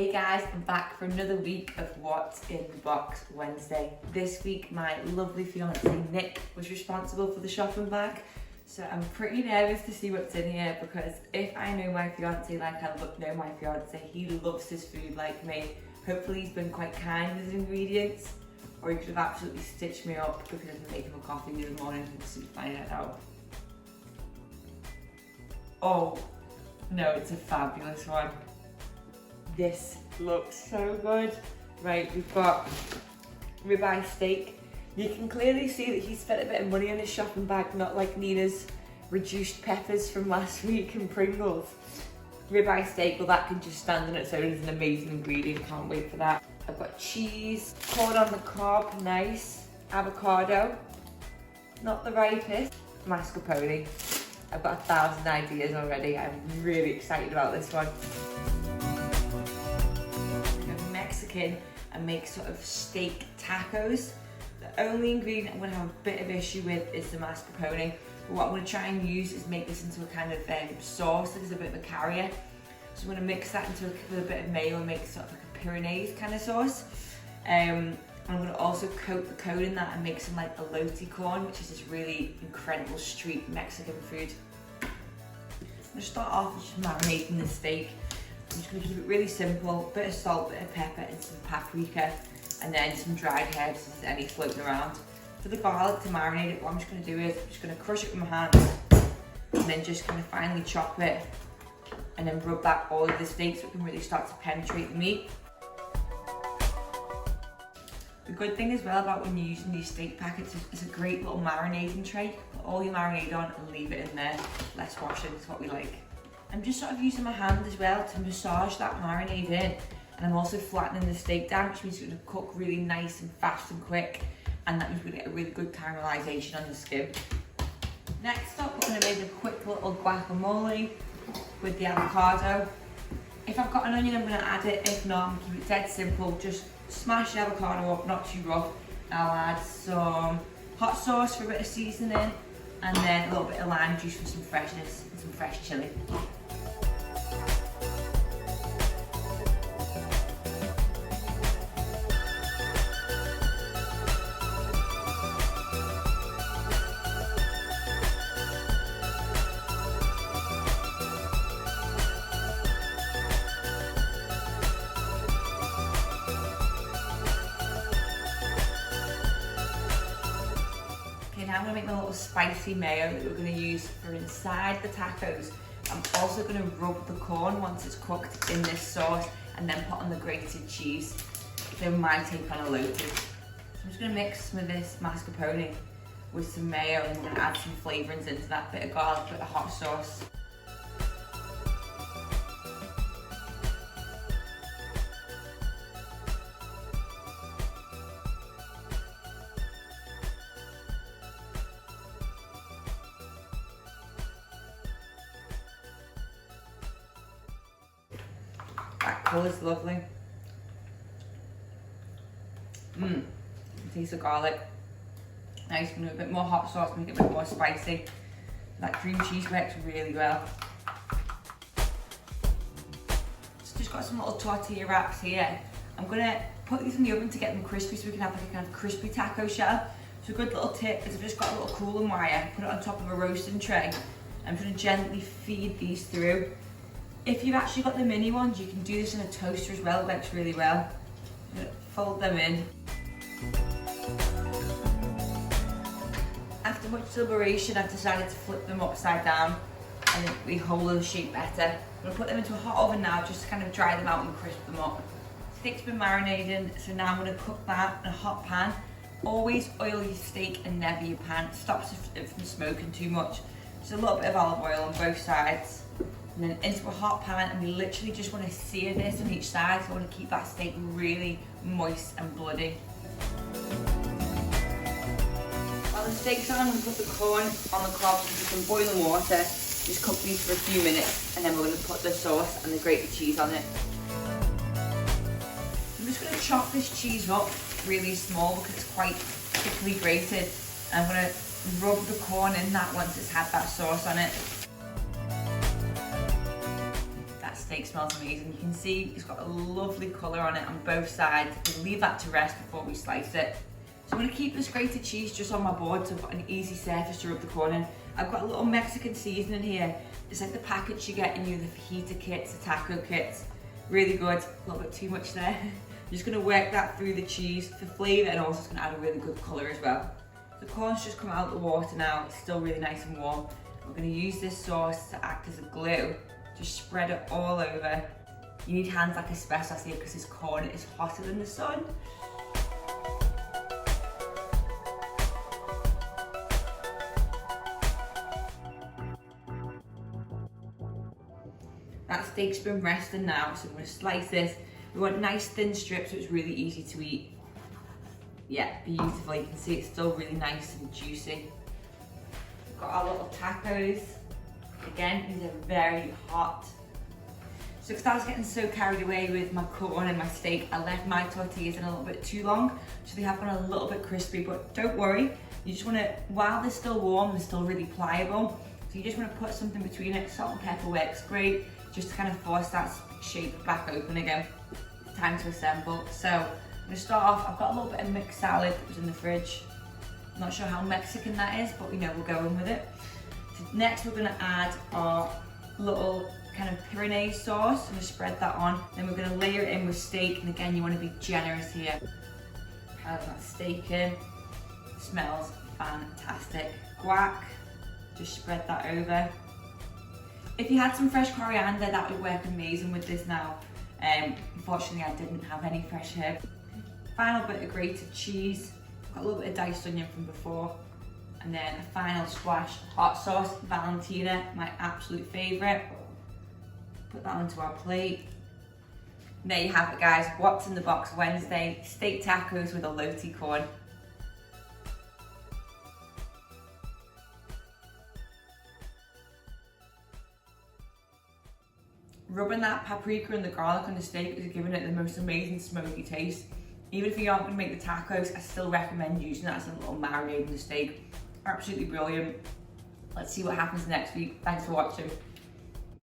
Hey guys, I'm back for another week of What's in the Box Wednesday. This week my lovely fiance Nick was responsible for the shopping bag, so I'm pretty nervous to see what's in here because if I know my fiance like I know my fiance, he loves his food like me. Hopefully he's been quite kind with his ingredients, or he could have absolutely stitched me up because I've been making him a coffee the other morning and soon find it out. Oh no, it's a fabulous one. This looks so good. Right, we've got ribeye steak. You can clearly see that he spent a bit of money on his shopping bag, not like Nina's reduced peppers from last week and Pringles. Ribeye steak, well that can just stand on its own as an amazing ingredient, can't wait for that. I've got cheese, corn on the cob, nice. Avocado, not the ripest. Mascarpone. I've got 1,000 ideas already. I'm really excited about this one. Mexican and make sort of steak tacos. The only ingredient I'm going to have a bit of issue with is the mascarpone. But what I'm going to try and use is make this into a kind of sauce that is a bit of a carrier. So I'm going to mix that into with a bit of mayo and make sort of like a Pyrenees kind of sauce. I'm going to also coat the cone in that and make some like elote corn, which is this really incredible street Mexican food. I'm going to start off with just marinating the steak. I'm just going to keep it really simple, bit of salt, bit of pepper and some paprika, and then some dried herbs if there's any floating around. For the garlic to marinate it, what I'm just going to do is I'm just going to crush it with my hands and then just kind of finely chop it and then rub that all over the steak so it can really start to penetrate the meat. The good thing as well about when you're using these steak packets is it's a great little marinating tray. Put all your marinade on and leave it in there. Less washing is what we like. I'm just sort of using my hand as well to massage that marinade in, and I'm also flattening the steak down, which means it's going to cook really nice and fast and quick, and that means we get a really good caramelization on the skin. Next up, we're going to make a quick little guacamole with the avocado. If I've got an onion, I'm going to add it. If not, I'm going to keep it dead simple. Just smash the avocado up, not too rough. I'll add some hot sauce for a bit of seasoning, and then a little bit of lime juice for some freshness and some fresh chilli. Now I'm going to make my little spicy mayo that we're going to use for inside the tacos. I'm also going to rub the corn once it's cooked in this sauce and then put on the grated cheese. So my take on elote. So I'm just going to mix some of this mascarpone with some mayo and I'm going to add some flavourings into that, bit of garlic, bit of hot sauce. That colour's lovely. Taste of garlic. Nice, a bit more hot sauce, make it a bit more spicy. That cream cheese works really well. So just got some little tortilla wraps here. I'm gonna put these in the oven to get them crispy so we can have like a kind of crispy taco shell. So a good little tip is I've just got a little cooling wire, put it on top of a roasting tray. I'm gonna gently feed these through. If you've actually got the mini ones, you can do this in a toaster as well, it works really well. I'm going to fold them in. After much deliberation, I've decided to flip them upside down and then we hold the shape better. I'm going to put them into a hot oven now just to kind of dry them out and crisp them up. Steak's been marinating, so now I'm going to cook that in a hot pan. Always oil your steak and never your pan. It stops it from smoking too much. Just a little bit of olive oil on both sides. And then into a hot pan, and we literally just want to sear this on each side, so I want to keep that steak really moist and bloody. While the steak's on, I'm going to put the corn on the cob with some boiling water, just cook these for a few minutes, and then we're going to put the sauce and the grated cheese on it. I'm just going to chop this cheese up really small because it's quite thickly grated. I'm going to rub the corn in that once it's had that sauce on it. steak smells amazing. You can see it's got a lovely colour on it on both sides. We'll leave that to rest before we slice it. So I'm going to keep this grated cheese just on my board so I've got an easy surface to rub the corn in. I've got a little Mexican seasoning here. It's like the package you get in the fajita kits, the taco kits. Really good, a little bit too much there. I'm just going to work that through the cheese for flavour, and also it's going to add a really good colour as well. The corn's just come out of the water now, it's still really nice and warm. We're going to use this sauce to act as a glue. Just spread it all over. You need hands like asbestos here because this corn is hotter than the sun. That steak's been resting now, so I'm going to slice this. We want nice thin strips so it's really easy to eat. Yeah, beautiful. You can see it's still really nice and juicy. We've got our little tacos. Again, these are very hot. So because I was getting so carried away with my corn and my steak, I left my tortillas in a little bit too long, so they have gone a little bit crispy, but don't worry. You just want to, while they're still warm, they're still really pliable. So you just want to put something between it. Salt and pepper works great, just to kind of force that shape back open again. Time to assemble. So I'm going to start off, I've got a little bit of mixed salad that was in the fridge. I'm not sure how Mexican that is, but we know we'll go in with it. So next we're going to add our little kind of Pyrenees sauce. I'm going to spread that on. Then we're going to layer it in with steak, and again you want to be generous here. Add that steak in. It smells fantastic. Guac. Just spread that over. If you had some fresh coriander, that would work amazing with this now. Unfortunately, I didn't have any fresh herb. Final bit of grated cheese. Got a little bit of diced onion from before. And then a final splash hot sauce, Valentina, my absolute favourite. Put that onto our plate. And there you have it, guys. What's in the box Wednesday? Steak tacos with a elote corn. Rubbing that paprika and the garlic on the steak is giving it the most amazing smoky taste. Even if you aren't going to make the tacos, I still recommend using that as a little marinade in the steak. Absolutely brilliant. Let's see what happens next week. Thanks for watching.